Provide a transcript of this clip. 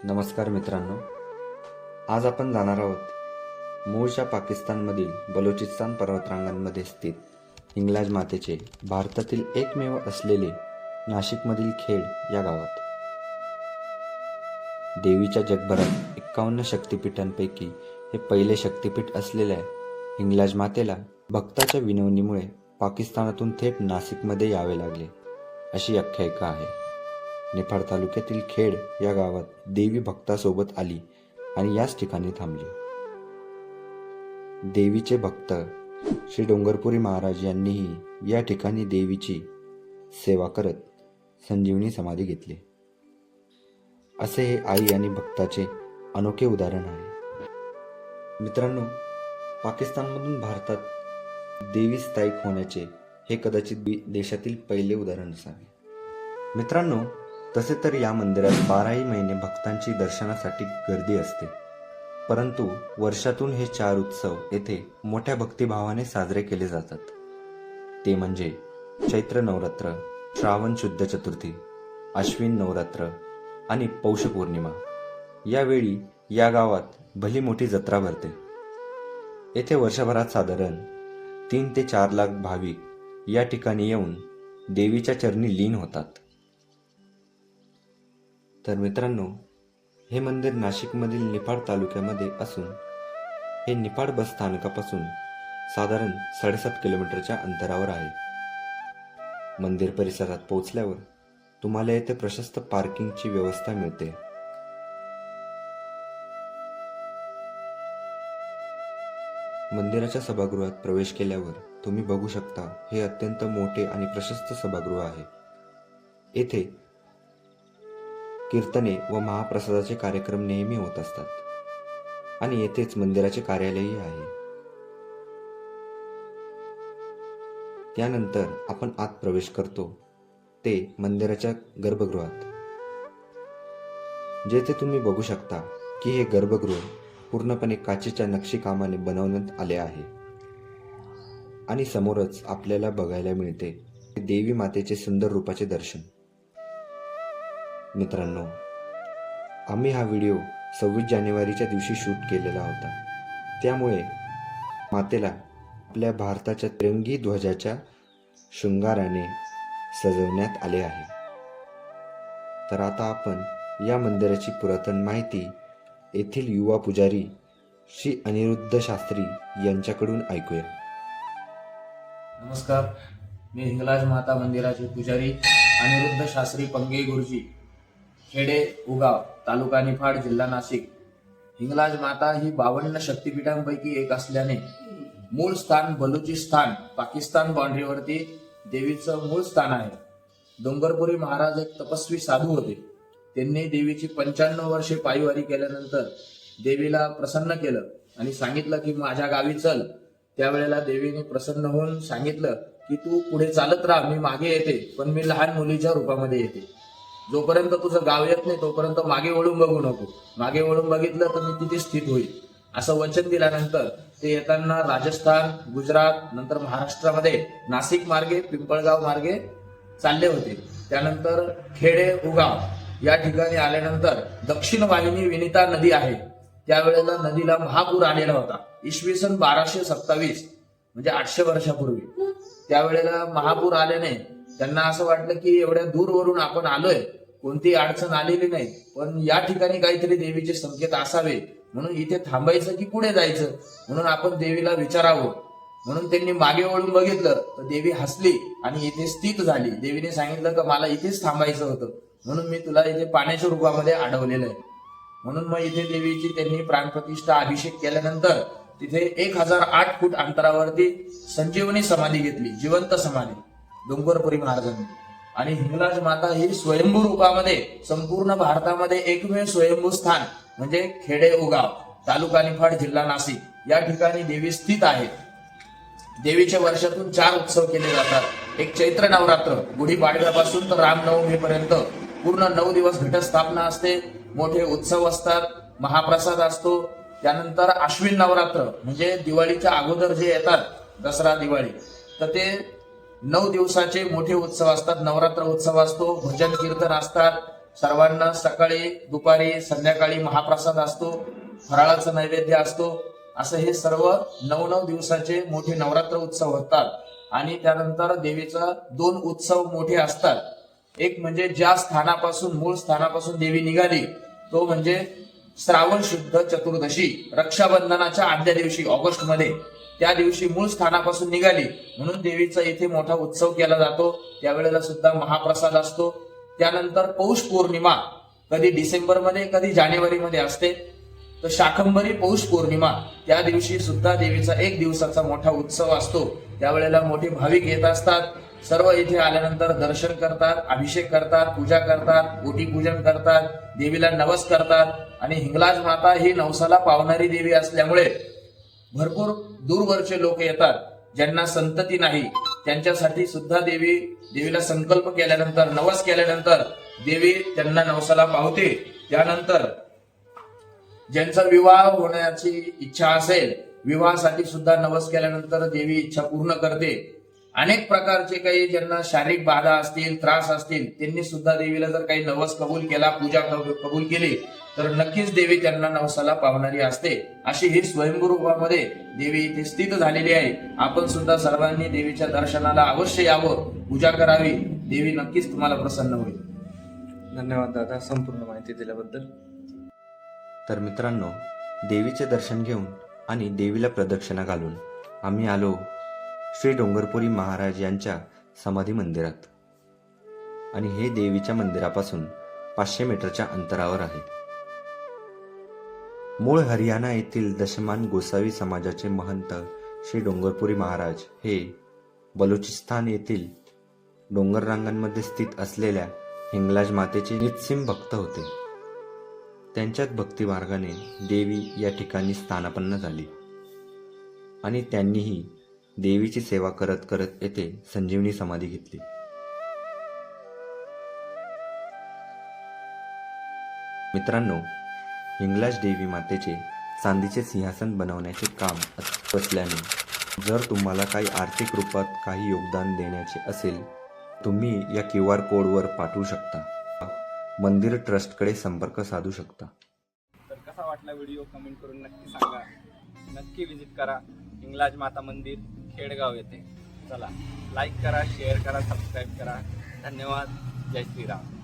नमस्कार मित्रांनो, आज आपण जाणार आहोत मूळच्या पाकिस्तानमधील बलोचिस्तान पर्वतरांगांमध्ये स्थित हिंगलाज मातेचे भारतातील एकमेव असलेले नाशिकमधील खेड या गावात. देवीच्या जगभरात 51 शक्तिपीठांपैकी हे पहिले शक्तिपीठ असलेल्या हिंगलाज मातेला भक्ताच्या विनवणीमुळे पाकिस्तानातून थेट नाशिकमध्ये यावे लागले, अशी आख्यायिका आहे. निफाड तालुक्यातील खेड या गावात देवी भक्तासोबत आली आणि याच ठिकाणी थांबली. देवीचे भक्त श्री डोंगरपुरी महाराज यांनीही या ठिकाणी देवीची सेवा करत संजीवनी समाधी घेतली. असे हे आई आणि भक्ताचे अनोखे उदाहरण आहे. मित्रांनो, पाकिस्तानमधून भारतात देवी स्थायिक होण्याचे हे कदाचित देशातील पहिले उदाहरण असावे. मित्रांनो, तसे तर या मंदिरात 12ही महिने भक्तांची दर्शनासाठी गर्दी असते, परंतु वर्षातून हे 4 उत्सव येथे मोठ्या भक्तिभावाने साजरे केले जातात. ते म्हणजे चैत्र नवरात्र, श्रावण शुद्ध चतुर्थी, अश्विन नवरात्र आणि पौष पौर्णिमा. यावेळी या गावात भली मोठी जत्रा भरते. येथे वर्षभरात साधारण 3 ते 4 लाख भाविक या ठिकाणी येऊन देवीच्या चरणी लीन होतात. तर मित्रांनो, हे मंदिर नाशिकमधील निफाड तालुक्यामध्ये असून हे निफाड बस स्थानकापासून साधारण 7.5 किलोमीटरच्या अंतरावर आहे. मंदिर परिसरात पोहोचल्यावर तुम्हाला येथे प्रशस्त पार्किंगची व्यवस्था मिळते. मंदिराच्या सभागृहात प्रवेश केल्यावर तुम्ही बघू शकता, हे अत्यंत मोठे आणि प्रशस्त सभागृह आहे. येथे कीर्तने व महाप्रसादाचे कार्यक्रम नेहमी होत असतात आणि येथेच मंदिराचे कार्यालयही आहे. त्यानंतर आपण आत प्रवेश करतो ते मंदिराच्या गर्भगृहात, जेथे तुम्ही बघू शकता की हे गर्भगृह पूर्णपणे काचेच्या नक्षीकामाने बनवण्यात आले आहे आणि समोरच आपल्याला बघायला मिळते देवी मातेचे सुंदर रूपाचे दर्शन. मित्रांनो, आम्ही हा व्हिडिओ 26 जानेवारीच्या दिवशी शूट केलेला होता, त्यामुळे मातेला आपल्या भारताच्या तिरंगी ध्वजाच्या शृंगाराने सजवण्यात आले आहे. तर आता आपण या मंदिराची पुरातन माहिती येथील युवा पुजारी श्री अनिरुद्ध शास्त्री यांच्याकडून ऐकूया. नमस्कार, मी हिंगलाज माता मंदिराचे पुजारी अनिरुद्ध शास्त्री पंगे गुरुजी, खेडे उगाव, तालुका निफाड, जिल्हा नाशिक. हिंगलाज माता ही 52 शक्तिपीठांपैकी एक असल्याने मूळ स्थान बलुचिस्तान, पाकिस्तान बाउंड्रीवरती देवीचं मूळ स्थान आहे. डोंगरपुरी महाराज एक तपस्वी साधू होते. त्यांनी देवीची 95 वर्षे पायवारी केल्यानंतर देवीला प्रसन्न केलं आणि सांगितलं की माझ्या गावी चल. त्यावेळेला देवीने प्रसन्न होऊन सांगितलं की तू पुढे चालत राहा, मी मागे येते, पण मी लहान मुलीच्या रूपामध्ये येते. जोपर्यंत तुझं गाव येत नाही तोपर्यंत मागे वळून बघू नको. मागे वळून बघितलं तर मी तिथे स्थित होईल, असं वचन दिल्यानंतर ते येताना राजस्थान, गुजरात, नंतर महाराष्ट्रामध्ये नाशिक मार्गे, पिंपळगाव मार्गे चालले होते. त्यानंतर खेडे उगाव या ठिकाणी आल्यानंतर दक्षिण वाहिनी विनिता नदी आहे. त्यावेळेला नदीला महापूर आलेला होता. इसवी सन 1227 म्हणजे 800 वर्षापूर्वी. त्यावेळेला महापूर आल्याने त्यांना असं वाटलं की एवढ्या दूरवरून आपण आलोय, कोणती अडचण आलेली नाही, पण या ठिकाणी काहीतरी देवीचे संकेत असावे, म्हणून इथे थांबायचं की पुढे जायचं, म्हणून आपण देवीला विचारावं. म्हणून त्यांनी मागे वळून बघितलं तर देवी हसली आणि इथे स्थित झाली. देवीने सांगितलं की मला इथेच थांबायचं होतं, म्हणून मी तुला इथे पाण्याच्या रूपामध्ये अडवलेलं आहे. म्हणून मग इथे देवीची त्यांनी प्राणप्रतिष्ठा, अभिषेक केल्यानंतर तिथे 1008 फूट अंतरावरती संजीवनी समाधी घेतली, जिवंत समाधी डोंगरपुरी महाराजांनी. आणि हिंगलाज माता ही स्वयंभू रूपामध्ये संपूर्ण भारतामध्ये एकमेव स्वयंभू स्थान म्हणजे खेडे उगाव, तालुका निफाड, जिल्हा नाशिक या ठिकाणी देवी स्थित आहे. देवीचे वर्षातून 4 उत्सव केले जातात. एक चैत्र नवरात्र, गुढीपाडव्यापासून तर रामनवमीपर्यंत पूर्ण 9 दिवस घटस्थापना असते, मोठे उत्सव असतात, महाप्रसाद असतो. त्यानंतर अश्विन नवरात्र म्हणजे दिवाळीच्या अगोदर जे येतात, दसरा, दिवाळी, तर ते 9 दिवसाचे मोठे उत्सव असतात. नवरात्र उत्सव असतो, भजन कीर्तन असतात, सर्वांना सकाळी दुपारी संध्याकाळी महाप्रसाद असतो, फराळाचं नैवेद्य असतो. असं हे सर्व 9 दिवसाचे मोठे नवरात्र उत्सव होतात. आणि त्यानंतर देवीचा 2 उत्सव मोठे असतात. एक म्हणजे ज्या स्थानापासून मूळ स्थानापासून देवी निघाली तो म्हणजे श्रावण शुद्ध चतुर्दशी, रक्षाबंधनाच्या आदल्या दिवशी ऑगस्ट मध्ये, त्या दिवशी मूळ स्थानापासून निघाली म्हणून देवीचा इथे मोठा उत्सव केला जातो. त्यावेळेला सुद्धा महाप्रसाद असतो. त्यानंतर पौष पौर्णिमा कधी डिसेंबरमध्ये कधी जानेवारीमध्ये असते. तर शाकंभरी पौष पौर्णिमा त्या दिवशी सुद्धा देवीचा 1 दिवसाचा मोठा उत्सव असतो. त्यावेळेला मोठे भाविक येत असतात. सर्व इथे आल्यानंतर दर्शन करतात, अभिषेक करतात, पूजा करतात, ओटी पूजन करतात, देवीला नवस करतात. आणि हिंगलाज माता ही नवसाला पावणारी देवी असल्यामुळे भरपूर दूरवरचे लोक येतात. ज्यांना संतती नाही त्यांच्यासाठी सुद्धा देवीला संकल्प केल्यानंतर, नवस केल्यानंतर देवी त्यांना नवसाला पावते. त्यानंतर ज्यांचा विवाह होण्याची इच्छा असेल, विवाहासाठी सुद्धा नवस केल्यानंतर देवी इच्छा पूर्ण करते. अनेक प्रकारचे काही ज्यांना शारीरिक बाधा असतील, त्रास असतील, त्यांनी सुद्धा देवीला जर काही नवस कबूल केला, पूजा कबूल केली तर नक्कीच देवी त्यांना नवसाला पावणारी असते. अशी ही स्वयंभू रूपामध्ये देवी इथे स्थित झालेली आहे. आपण सुद्धा सर्वांनी देवीच्या दर्शनाला अवश्य यावं, पूजा करावी. देवी नक्कीच तुम्हाला प्रसन्न होईल. धन्यवाद दादा, संपूर्ण माहिती दिल्याबद्दल. तर मित्रांनो, देवीचे दर्शन घेऊन आणि देवीला प्रदक्षिणा घालून आम्ही आलो श्री डोंगरपुरी महाराज यांच्या समाधी मंदिरात. आणि हे देवीच्या मंदिरापासून 500 मीटरच्या अंतरावर आहे. मूळ हरियाणा येथील दशमान गोसावी समाजाचे महंत श्री डोंगरपुरी महाराज हे बलुचिस्तान येथील डोंगर रांगांमध्ये स्थित असलेल्या हिंगलाज मातेचे निस्सीम भक्त होते. त्यांच्याच भक्ती मार्गाने देवी या ठिकाणी स्थानापन्न झाली आणि त्यांनीही देवीची सेवा करत करत येथे संजीवनी समाधी घेतली. मित्रांनो, हिंगलाज देवी मातेचे चांदीचे सिंहासन बनवण्याचे काम असल्याने जर तुम्हाला काही आर्थिक रूपात काही योगदान द्यायचे असेल, तुम्ही या QR कोडवर पाठवू शकता. मंदिर ट्रस्टकडे संपर्क साधू शकता. तर कसा वाटला व्हिडिओ कमेंट करून नक्की सांगा. नक्की विजिट करा हिंगलाज माता मंदिर, खेडगाव येथे. चला, लाईक करा, शेअर करा, सबस्क्राईब करा. धन्यवाद. जय श्रीराम.